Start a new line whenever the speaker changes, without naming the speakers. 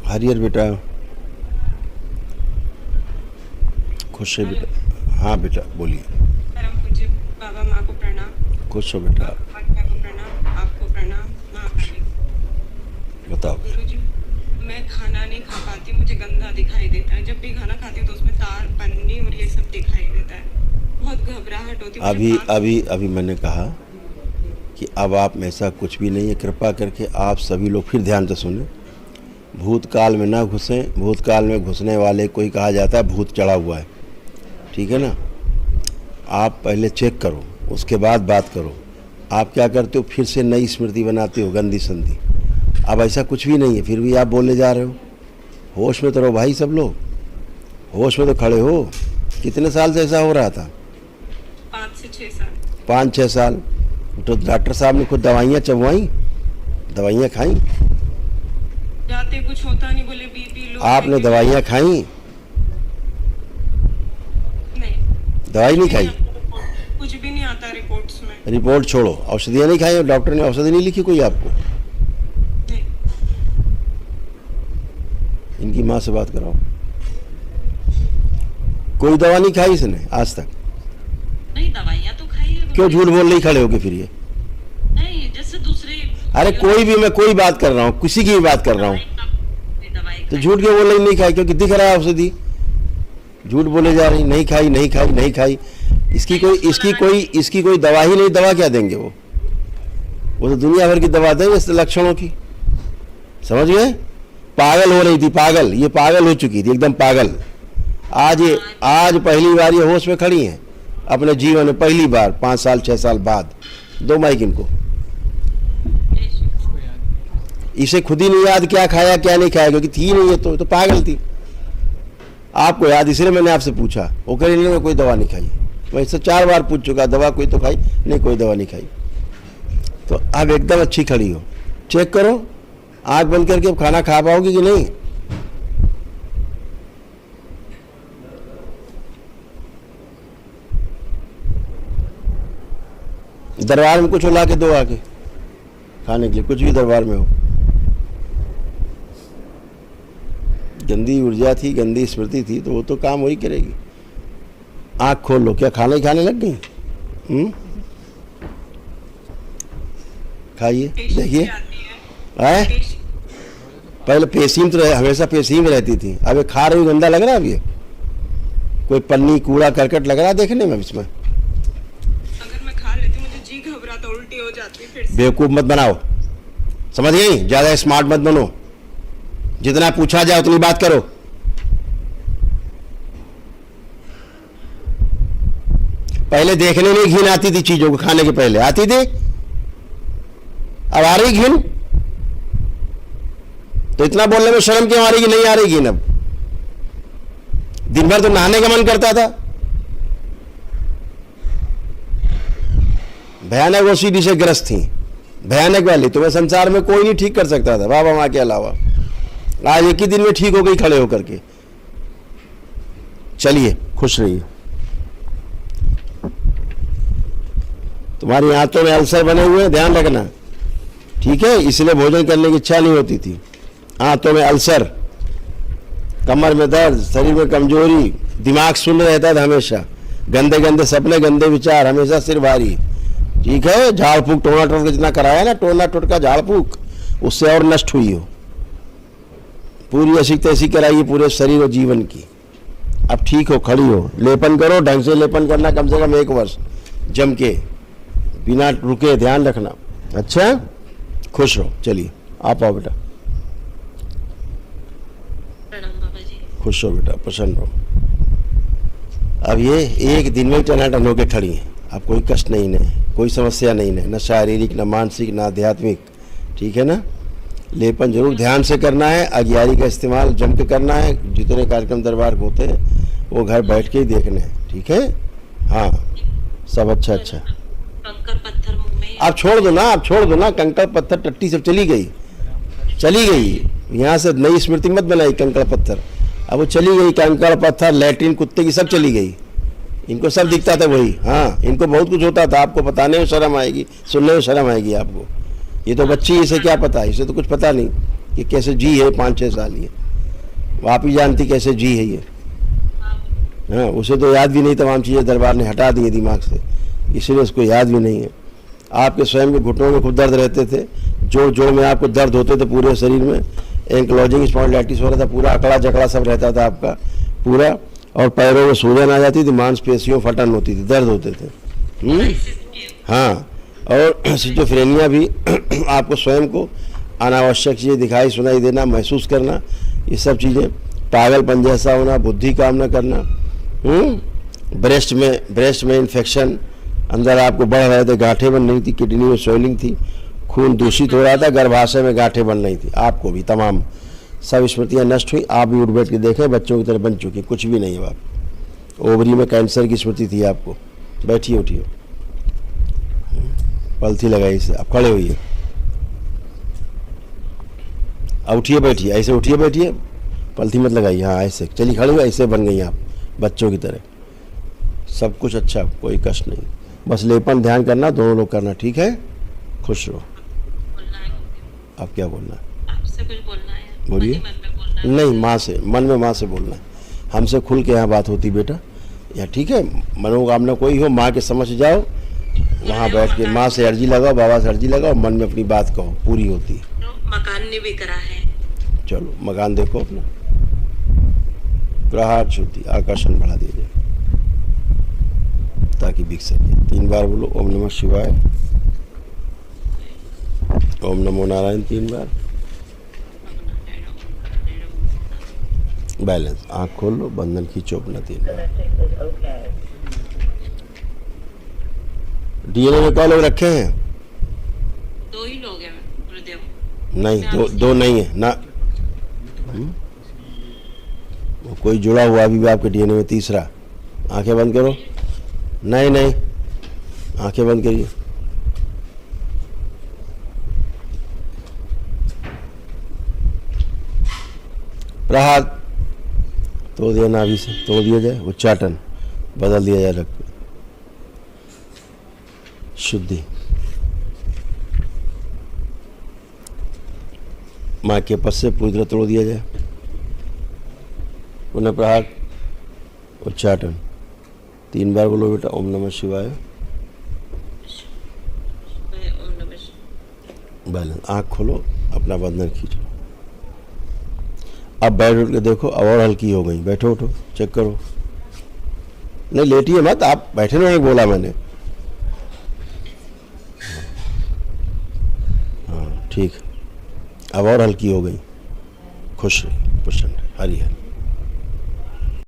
हरियर बेटा, खुश है बेटा। हाँ बेटा बोलिए।
परम पूज्य बाबा माँ को प्रणाम।
खुश हो बेटा।
माता को प्रणाम, आपको प्रणाम, माँ काली।
बताओ।
गुरुजी, मैं खाना नहीं खा पाती, मुझे गंदा दिखाई देता है। जब भी खाना खाती हूँ तो उसमें तार पन्नी और ये सब दिखाई देता है। बहुत घबराहट होती है।
अभी अभी अभी मैंने कहा कि अब आप में ऐसा कुछ भी नहीं है। कृपा करके आप सभी लोग फिर ध्यान से सुने। भूतकाल में ना घुसें। भूतकाल में घुसने वाले को ही कहा जाता है भूत चढ़ा हुआ है, ठीक है ना। आप पहले चेक करो, उसके बाद बात करो। आप क्या करते हो, फिर से नई स्मृति बनाते हो, गंदी संधि। अब ऐसा कुछ भी नहीं है, फिर भी आप बोले जा रहे हो। होश में तो रहो भाई, सब लोग होश में तो खड़े हो। कितने साल से ऐसा हो रहा था?
5 से 6 साल।
5-6 साल। तो डॉक्टर साहब ने खुद दवाइयाँ चबवाई, दवाइयाँ खाई?
जाते कुछ होता नहीं, बोले बीपी लो।
आपने दवाइयाँ खाई?
नहीं,
दवाई नहीं खाई?
कुछ भी नहीं आता रिपोर्ट्स में।
रिपोर्ट छोड़ो, औषधियाँ नहीं खाई? डॉक्टर ने औषधि नहीं लिखी कोई आपको?
नहीं।
इनकी माँ से बात कराओ। कोई दवा नहीं खाई इसने आज तक?
नहीं, दवाइयाँ तो खाई है।
क्यों झूठ बोल नहीं खड़े होके फिर ये?
नहीं, जैसे दूसरे।
अरे कोई भी, मैं कोई बात कर रहा हूँ, किसी की भी बात कर रहा हूँ, तो झूठ क्यों बोल रही? नहीं खाई क्योंकि दिख रहा है औषधि। झूठ बोले जा रही, नहीं खाई नहीं खाई नहीं खाई। इसकी कोई दवा ही नहीं। दवा क्या देंगे वो तो दुनिया भर की दवा देंगे इस लक्षणों की, समझ गए? पागल हो रही थी, पागल, ये पागल हो चुकी थी, एकदम पागल। आज पहली बार ये होश में खड़ी हैं अपने जीवन में, पहली बार 5 साल 6 साल बाद। दो माइक इनको। इसे खुद ही नहीं याद क्या खाया क्या नहीं खाया, क्योंकि थी नहीं, ये तो पागल थी। आपको याद, इसलिए मैंने आपसे पूछा। वो कह रही मैं कोई दवा नहीं खाई। मैं इससे 4 बार पूछ चुका, दवा कोई तो खाई नहीं? कोई दवा नहीं खाई। तो अब एकदम अच्छी खड़ी हो। चेक करो, आंख बंद करके अब खाना खा पाओगी कि नहीं? दरबार में कुछ ला के दो आके खाने के लिए, कुछ भी दरबार में हो। गंदी ऊर्जा थी, गंदी स्मृति थी, तो वो तो काम वही करेगी। आंख खोल लो। क्या खाना ही खाने लग गई? खाइए, देखिए। पहले पेशीम तो हमेशा पेशीम रहती थी, अब ये खा रही, गंदा लग रहा है। अब ये कोई पन्नी कूड़ा करकट लग रहा है देखने में इसमें।
अगर मैं खा लेती मुझे जी घबराता, उल्टी हो जाती फिर से।
बेवकूफ मत बनाओ, समझ गई? ज्यादा स्मार्ट मत बनो। जितना पूछा जाए उतनी बात करो। पहले देखने में घिन आती थी चीजों को, खाने के पहले आती थी, अब आ रही घिन? तो इतना बोलने में शर्म क्यों आ रही कि नहीं आ रही घिन? अब दिन भर तो नहाने का मन करता था। भयानक ओसीडी से ग्रस्त थी, भयानक वाली। तुम्हें संसार में कोई नहीं ठीक कर सकता था बाबा माँ के अलावा। आज एक ही दिन में ठीक हो गई खड़े होकर के। चलिए, खुश रहिए। तुम्हारी आंतों में अल्सर बने हुए हैं, ध्यान रखना, ठीक है? इसलिए भोजन करने की इच्छा नहीं होती थी। आंतों में अल्सर, कमर में दर्द, शरीर में कमजोरी, दिमाग सुन्न रहता था हमेशा, गंदे गंदे सपने, गंदे विचार, हमेशा सिर भारी, ठीक है? झाड़ फूक टोना टोटका जितना कराया ना, टोना टोटका झाड़ फूक, उससे और नष्ट हुई हो। पूरी ऐसी तैसी कराइए पूरे शरीर और जीवन की। अब ठीक हो, खड़ी हो। लेपन करो, ढंग से लेपन करना, कम से कम 1 वर्ष जम के, बिना रुके, ध्यान रखना। अच्छा, खुश रहो। चलिए, आप आओ बेटा।
प्रणाम बाबा जी।
खुश हो बेटा, प्रसन्न रहो। अब ये एक दिन में टनाटन होकर खड़ी है। अब कोई कष्ट नहीं है, कोई समस्या नहीं है, न शारीरिक, न मानसिक, न आध्यात्मिक, ठीक है ना? लेपन जरूर ध्यान से करना है, अग्यारी का इस्तेमाल जम के करना है। जितने कार्यक्रम दरबार होते हैं वो घर बैठ के ही देखने हैं, ठीक है? हाँ, सब अच्छा।
कंकर पत्थर मुंह में।
आप छोड़ दो ना, आप छोड़ दो ना। कंकड़ पत्थर टट्टी सब चली गई, चली गई। यहाँ से नई स्मृति मत बनाई कंकड़ पत्थर। अब वो चली गई, कंकड़ पत्थर, लैट्रिन, कुत्ते की सब चली गई। इनको सब दिखता था वही। हाँ, इनको बहुत कुछ होता था, आपको बताने में शर्म आएगी, सुनने में शर्म आएगी आपको। ये तो बच्ची, इसे क्या पता है? इसे तो कुछ पता नहीं कि कैसे जी है 5-6 साल ये। आप ही जानती कैसे जी है ये। हाँ, उसे तो याद भी नहीं, तमाम चीज़ें दरबार ने हटा दी है दिमाग से, इसलिए उसको याद भी नहीं है। आपके स्वयं के घुटनों में खूब दर्द रहते थे, जोड़ जोड़ में आपको दर्द होते थे पूरे शरीर में, एंक्लोजिंग स्पॉन्डिलाइटिस हो रहा था, पूरा अकड़ा जकड़ा सब रहता था आपका पूरा, और पैरों में सूजन आ जाती थी, मांसपेशियों फटन होती थी, दर्द होते थे। हाँ, और सिजोफ्रेनिया भी आपको स्वयं को अनावश्यक चीज़ें दिखाई सुनाई देना, महसूस करना, ये सब चीज़ें, पागलपन जैसा होना, बुद्धि काम न करना, ब्रेस्ट में इन्फेक्शन अंदर आपको बढ़ रहे थे, गांठें बन रही थी, किडनी में स्वेलिंग थी, खून दूषित हो रहा था, गर्भाशय में गांठें बन रही थी, आपको भी तमाम सब स्मृतियाँ नष्ट हुई। आप भी उठ बैठ के देखें, बच्चों की तरह बन चुकी, कुछ भी नहीं है आप। ओवरी में कैंसर की स्मृति थी आपको। बैठिए, उठिए, पलथी लगाई इसे, अब खड़े होइए, अब उठिए बैठिए, ऐसे उठिए बैठिए, पलथी मत लगाइए, हाँ ऐसे चलिए, खड़े हुए, ऐसे बन गई आप बच्चों की तरह, सब कुछ अच्छा, कोई कष्ट नहीं, बस लेपन ध्यान करना, दोनों लोग करना, ठीक है। खुश रहो। अब क्या बोलना है?
आपसे कुछ बोलना है?
बोलिए।
मन में बोलना है?
नहीं, माँ से, मन में माँ से बोलना है, हमसे खुल के यहाँ बात होती बेटा, या ठीक है, मनोकामना कोई हो, माँ के समझ जाओ, वहाँ बैठ के माँ से अर्जी लगाओ, बाबा से अर्जी लगाओ, मन में अपनी बात कहो, पूरी होती है।
मकान ने भी करा है।
चलो मकान देखो अपना, प्रहार शुद्धि, आकर्षण बढ़ा दीजिए ताकि बिक सके। 3 बार बोलो ओम नमः शिवाय, ओम नमो नारायण 3 बार। बैलेंस, आँख खोल लो, बंधन खींचो अपना 3 बार। डीएनए में क्या लोग रखे हैं?
2 ही लोग हैं गुरुदेव।
नहीं, दो नहीं है ना, वो कोई जुड़ा हुआ अभी भी आपके डीएनए में, तीसरा। आंखें बंद करो, नहीं नहीं, आंखें बंद करिए। प्रहार तोड़ दिया, नाभि से तोड़ दिया जाए, उच्चाटन बदल दिया जाए, रक्त शुद्धि, माँ के पस से पूरी तरह तोड़ दिया जाए, पुनः प्रहार, उच्चाटन 3 बार बोलो बेटा, ओम नमः शिवाय। बैलेंस, आँख खोलो, अपना बंधन खींचो। अब बैठ उठ के देखो, अब और हल्की हो गई, बैठो उठो, चेक करो, नहीं लेटिए मत, आप बैठे रहो, एक बोला मैंने, हाँ ठीक, अब और हल्की हो गई, खुश रही, प्रसन्न, हरि हरि।